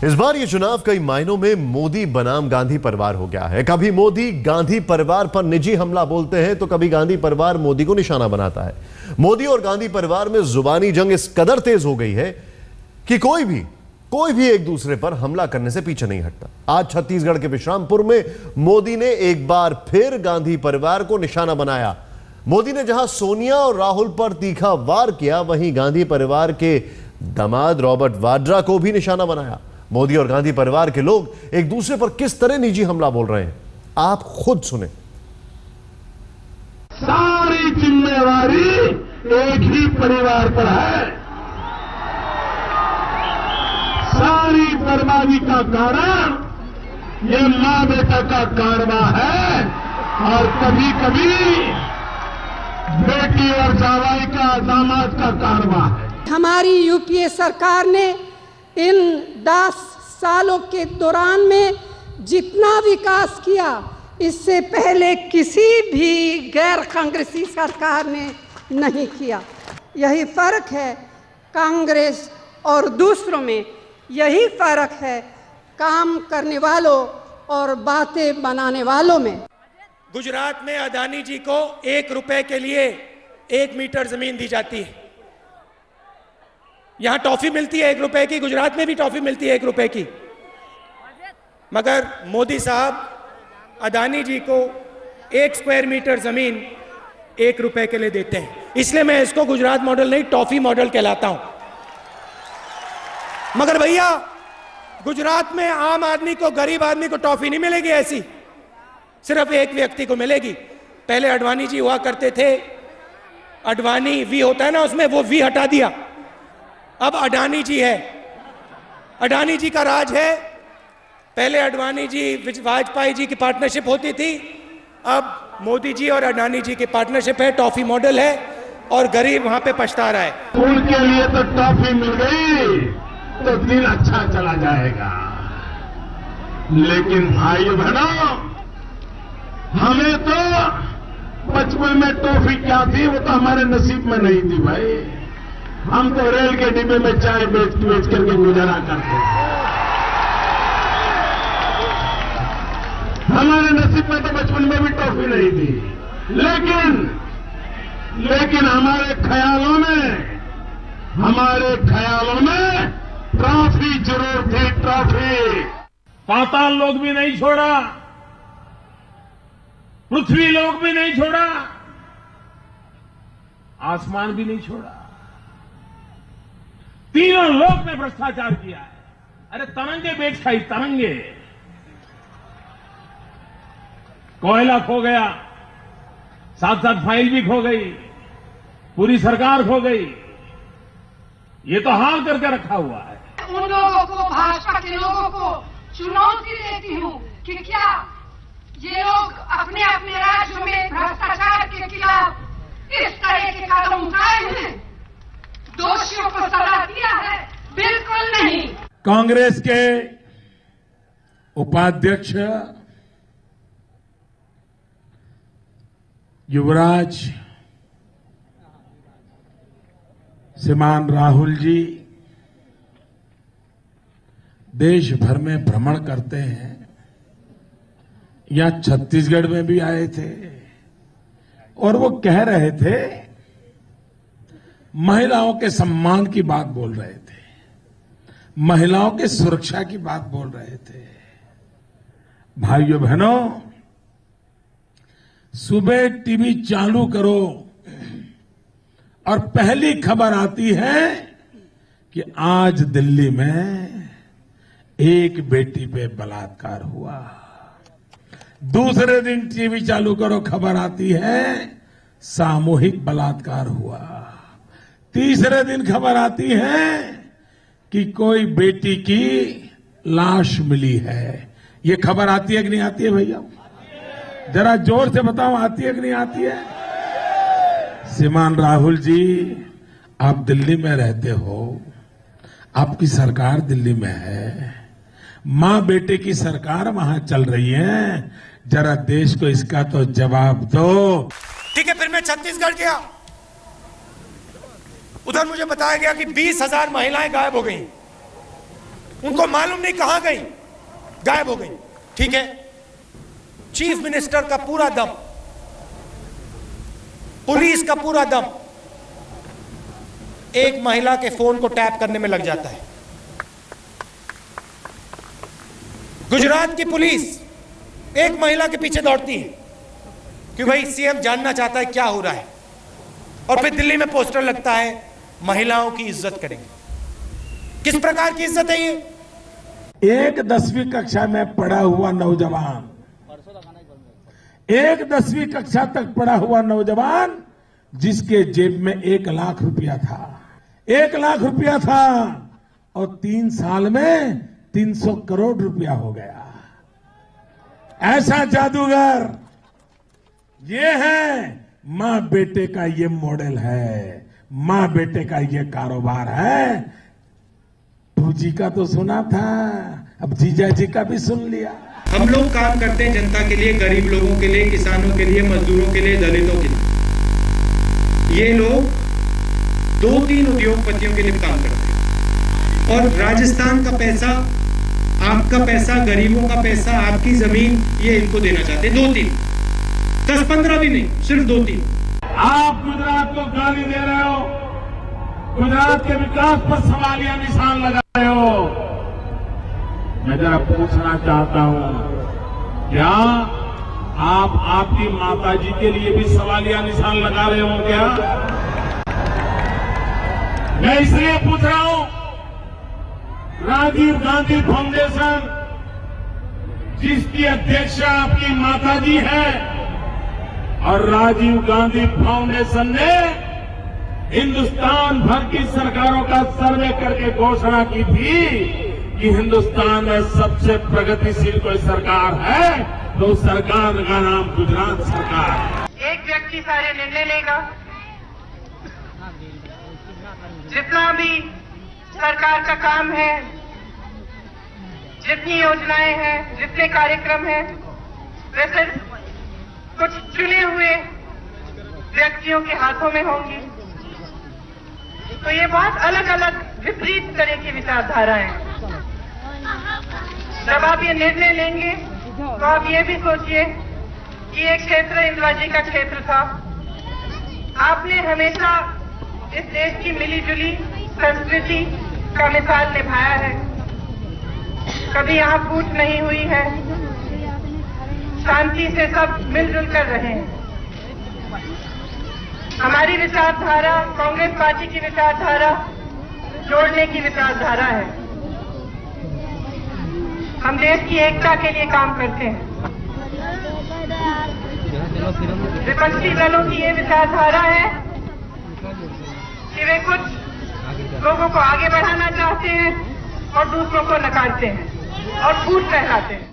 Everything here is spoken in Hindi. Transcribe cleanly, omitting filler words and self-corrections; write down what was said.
इस बार ये चुनाव कई मायनों में मोदी बनाम गांधी परिवार हो गया है। कभी मोदी गांधी परिवार पर निजी हमला बोलते हैं तो कभी गांधी परिवार मोदी को निशाना बनाता है। मोदी और गांधी परिवार में जुबानी जंग इस कदर तेज हो गई है कि कोई भी एक दूसरे पर हमला करने से पीछे नहीं हटता। आज छत्तीसगढ़ के विश्रामपुर में मोदी ने एक बार फिर गांधी परिवार को निशाना बनाया। मोदी ने जहां सोनिया और राहुल पर तीखा वार किया, वहीं गांधी परिवार के दामाद रॉबर्ट वाड्रा को भी निशाना बनाया। मोदी और गांधी परिवार के लोग एक दूसरे पर किस तरह निजी हमला बोल रहे हैं, आप खुद सुने। सारी जिम्मेवारी एक ही परिवार पर है। सारी बर्बादी का कारण ये मां बेटा का कारवा है और कभी कभी बेटी और जावाई का, दामाद का कारवा है। हमारी यूपीए सरकार ने इन 10 सालों के दौरान में जितना विकास किया, इससे पहले किसी भी गैर कांग्रेसी सरकार ने नहीं किया। यही फर्क है कांग्रेस और दूसरों में, यही फर्क है काम करने वालों और बातें बनाने वालों में। गुजरात में अदानी जी को 1 रुपए के लिए 1 मीटर जमीन दी जाती है। यहां टॉफी मिलती है 1 रुपए की, गुजरात में भी टॉफी मिलती है 1 रुपए की। मगर मोदी साहब अदानी जी को 1 स्क्वायर मीटर जमीन 1 रुपए के लिए देते हैं। इसलिए मैं इसको गुजरात मॉडल नहीं, टॉफी मॉडल कहलाता हूं। मगर भैया, गुजरात में आम आदमी को, गरीब आदमी को टॉफी नहीं मिलेगी ऐसी, सिर्फ एक व्यक्ति को मिलेगी। पहले अडवाणी जी हुआ करते थे, अडवाणी वी होता है ना, उसमें वो वी हटा दिया, अब अडानी जी है। अडानी जी का राज है। पहले अडवाणी जी वाजपेयी जी की पार्टनरशिप होती थी, अब मोदी जी और अडानी जी की पार्टनरशिप है, टॉफी मॉडल है, और गरीब वहां पे पछता रहा है। उनके लिए तो टॉफी मिल गई तो दिन अच्छा चला जाएगा, लेकिन भाई बहनों, हमें तो बचपन में टॉफी क्या थी वो तो हमारे नसीब में नहीं थी भाई। हम तो रेल के डिब्बे में चाय बेच करके गुजारा करते थे। हमारे नसीब में तो बचपन में भी टॉफी नहीं थी, लेकिन हमारे ख्यालों में ट्रॉफी जरूर थी, ट्रॉफी। पाताल लोक भी नहीं छोड़ा, पृथ्वी लोक भी नहीं छोड़ा, आसमान भी नहीं छोड़ा, तीनों लोक में भ्रष्टाचार किया है। अरे तरंगे बेच खाई, तरंगे। कोयला खो गया, साथ साथ फाइल भी खो गई, पूरी सरकार खो गई। ये तो हाल करके रखा हुआ है। उन लोगों को, भाजपा के लोगों को चुनौती देती हूं कि क्या ये लोग अपने अपने राज्यों में भ्रष्टाचार के खिलाफ इस तरह के कदम उठाए हैं, दोषियों को सजा दिया है? बिल्कुल नहीं। कांग्रेस के उपाध्यक्ष युवराज श्रीमान राहुल जी देश भर में भ्रमण करते हैं। यहां छत्तीसगढ़ में भी आए थे और वो कह रहे थे, महिलाओं के सम्मान की बात बोल रहे थे, महिलाओं के सुरक्षा की बात बोल रहे थे। भाइयों बहनों, सुबह टीवी चालू करो और पहली खबर आती है कि आज दिल्ली में एक बेटी पे बलात्कार हुआ। दूसरे दिन टीवी चालू करो, खबर आती है सामूहिक बलात्कार हुआ। तीसरे दिन खबर आती है कि कोई बेटी की लाश मिली है। ये खबर आती है कि नहीं आती है भैया? जरा जोर से बताओ, आती है कि नहीं आती है? श्रीमान राहुल जी, आप दिल्ली में रहते हो, आपकी सरकार दिल्ली में है, मां बेटे की सरकार वहां चल रही है, जरा देश को इसका तो जवाब दो। ठीक है, फिर मैं छत्तीसगढ़ गया, उधर मुझे बताया गया कि 20,000 महिलाएं गायब हो गई। उनको मालूम नहीं कहां गई, गायब हो गई। ठीक है, चीफ मिनिस्टर का पूरा दम, पुलिस का पूरा दम एक महिला के फोन को टैप करने में लग जाता है। गुजरात की पुलिस एक महिला के पीछे दौड़ती है कि भाई सीएम जानना चाहता है क्या हो रहा है, और फिर दिल्ली में पोस्टर लगता है महिलाओं की इज्जत करेंगे। किस प्रकार की इज्जत है ये? एक 10वीं कक्षा में पढ़ा हुआ नौजवान, एक 10वीं कक्षा तक पढ़ा हुआ नौजवान जिसके जेब में 1 लाख रुपया था, 1 लाख रुपया था, और 3 साल में 300 करोड़ रुपया हो गया। ऐसा जादूगर ये है, मां बेटे का ये मॉडल है, मां बेटे का ये कारोबार है। जी का तो सुना था, अब जीजा जी का भी सुन लिया। हम लोग काम करते हैं जनता के लिए, गरीब लोगों के लिए, किसानों के लिए, मजदूरों के लिए, दलितों के लिए। ये लोग 2-3 उद्योगपतियों के लिए काम करते हैं, और राजस्थान का पैसा, आपका पैसा, गरीबों का पैसा, आपकी जमीन, ये इनको देना चाहते हैं। 2-3, 10-15 भी नहीं, सिर्फ 2-3। आप गुजरात को गाली दे रहे हो, गुजरात के विकास पर सवालिया निशान लगा रहे हो। मैं जरा पूछना चाहता हूं, क्या आप आपकी माताजी के लिए भी सवालिया निशान लगा रहे हो क्या? मैं इसलिए पूछ रहा हूं, राजीव गांधी फाउंडेशन जिसकी अध्यक्षा आपकी माताजी है, और राजीव गांधी फाउंडेशन ने हिंदुस्तान भर की सरकारों का सर्वे करके घोषणा की थी कि हिंदुस्तान में सबसे प्रगतिशील कोई सरकार है तो उस सरकार का नाम गुजरात सरकार है। एक व्यक्ति सारे निर्णय लेगा, जितना भी सरकार का काम है, जितनी योजनाएं हैं, जितने कार्यक्रम हैं, वे सिर्फ कुछ चुने हुए व्यक्तियों के हाथों में होंगी। तो ये बहुत अलग अलग विपरीत तरह की विचारधारा है। जब आप ये निर्णय लेंगे तो आप ये भी सोचिए कि ये क्षेत्र इंदिरा जी का क्षेत्र था। आपने हमेशा इस देश की मिलीजुली संस्कृति का मिसाल निभाया है, कभी यहाँ फूट नहीं हुई है, शांति से सब मिलजुल कर रहे हैं। हमारी विचारधारा, कांग्रेस पार्टी की विचारधारा जोड़ने की विचारधारा है। हम देश की एकता के लिए काम करते हैं। विपक्षी दलों की ये विचारधारा है कि वे कुछ लोगों को आगे बढ़ाना चाहते हैं और दूसरों को नकारते हैं और फूट फैलाते हैं।